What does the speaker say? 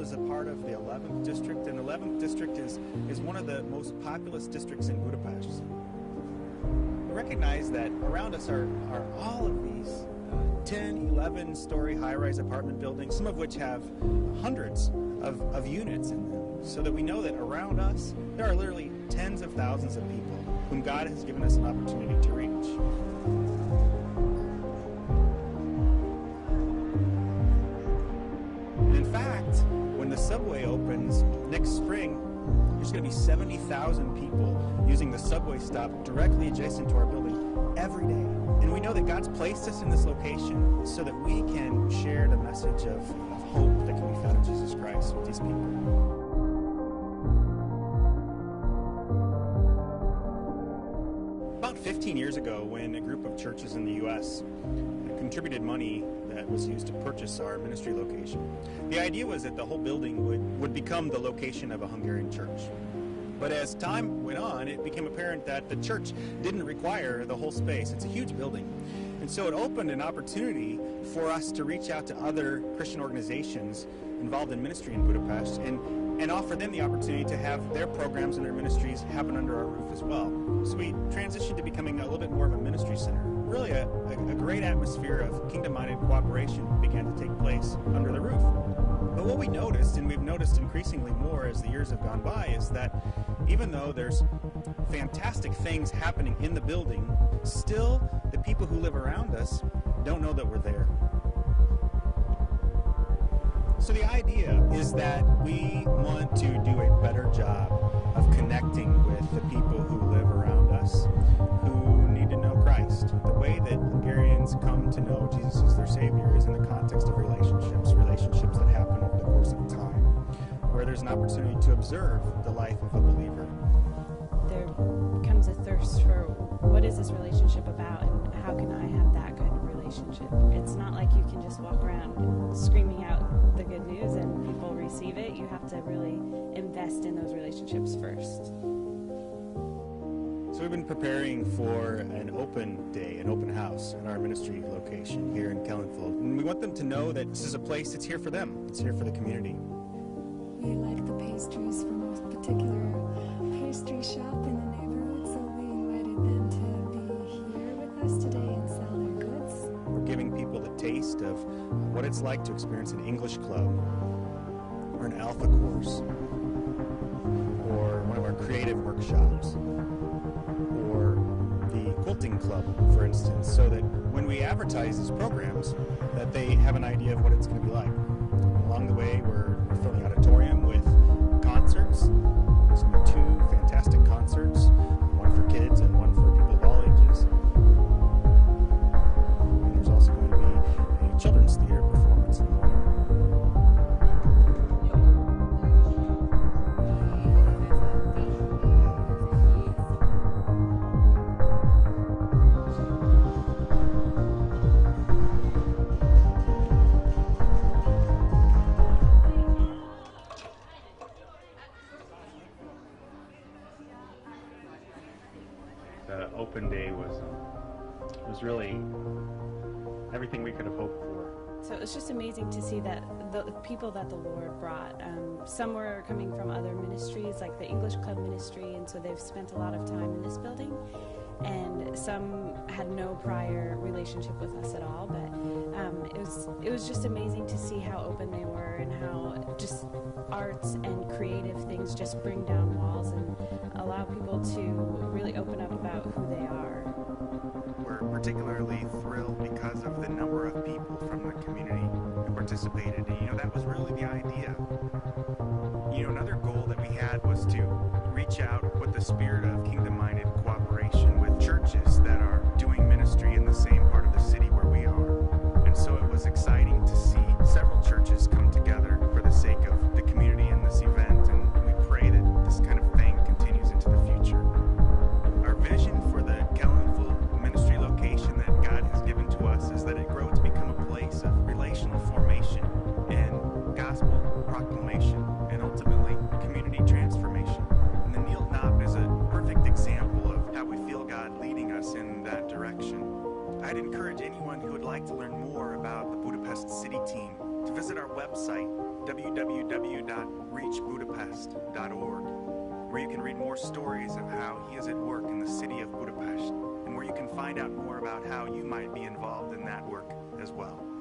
is a part of the 11th district, and the 11th district is one of the most populous districts in Budapest. We recognize that around us are all of these 10, 11-story high-rise apartment buildings, some of which have hundreds of units in them, so that we know that around us there are literally tens of thousands of people whom God has given us an opportunity to reach. And in fact, when the subway opens next spring, there's going to be 70,000 people using the subway stop directly adjacent to our building every day. And we know that God's placed us in this location so that we can share the message of hope that can be found in Jesus Christ with these people. About 15 years ago, when a group of churches in the U.S. contributed money that was used to purchase our ministry location, the idea was that the whole building would become the location of a Hungarian church. But as time went on, it became apparent that the church didn't require the whole space. It's a huge building. And so it opened an opportunity for us to reach out to other Christian organizations involved in ministry in Budapest and offer them the opportunity to have their programs and their ministries happen under our roof as well. So we transitioned to becoming a little bit more of a ministry center. Really a great atmosphere of kingdom-minded cooperation began to take place under the roof. But what we noticed, and we've noticed increasingly more as the years have gone by, is that even though there's fantastic things happening in the building, still the people who live around us don't know that we're there. So the idea is that we want to do a better job of connecting with the people who live around us, who need to know Christ. The way that Hungarians come to know Jesus as their Savior is in the context of relationships that happen over the course of time, where there's an opportunity to observe the life of a believer. There comes a thirst for what is this relationship about and how can I have that kind of relationship. It's not like you can just walk around screaming out the good news and people receive it. You have to really invest in those relationships first. So we've been preparing for an open day, an open house at our ministry location here in Kellenfeld. And we want them to know that this is a place that's here for them. It's here for the community. We like the pastries from a particular pastry shop in the neighborhood, so we invited them to be here with us today and sell their goods. We're giving people the taste of what it's like to experience an English club or an Alpha course or one of our creative workshops or the quilting club, for instance, so that when we advertise these programs, that they have an idea of what it's going to be like. Along the way, we're filling the auditorium with concerts. There's going to be 2 fantastic concerts, one for kids and one for people of all ages. And there's also going to be a children's theater performance in the morning. The open day was really everything we could have hoped for. So it's just amazing to see that the people that the Lord brought, some were coming from other ministries like the English Club ministry, and so they've spent a lot of time in this building, and some had no prior relationship with us at all, but it was just amazing to see how open they were and how just arts and creative things just bring down walls and allow people to really open up about who they are. We're particularly thrilled because of the number of people from the community who participated. And, that was really the idea. Another goal that we had was to reach out with the spirit of kingdom-minded cooperation with churches that are doing ministry in the same part of the city where we are. And so it was exciting to see several churches come together for the sake of the community in this event, and we pray that this kind of thing continues into the future. Our vision for the Kellenfeld ministry location that God has given to us is that it grow to become a place of relational formation and gospel proclamation and ultimately community transformation. And the Nyílt is a perfect example of how we feel God leading us in that direction. I'd encourage anyone who would like to learn more about the Budapest City Team to visit our website, www.reachbudapest.org, where you can read more stories of how he is at work in the city of Budapest, and where you can find out more about how you might be involved in that work as well.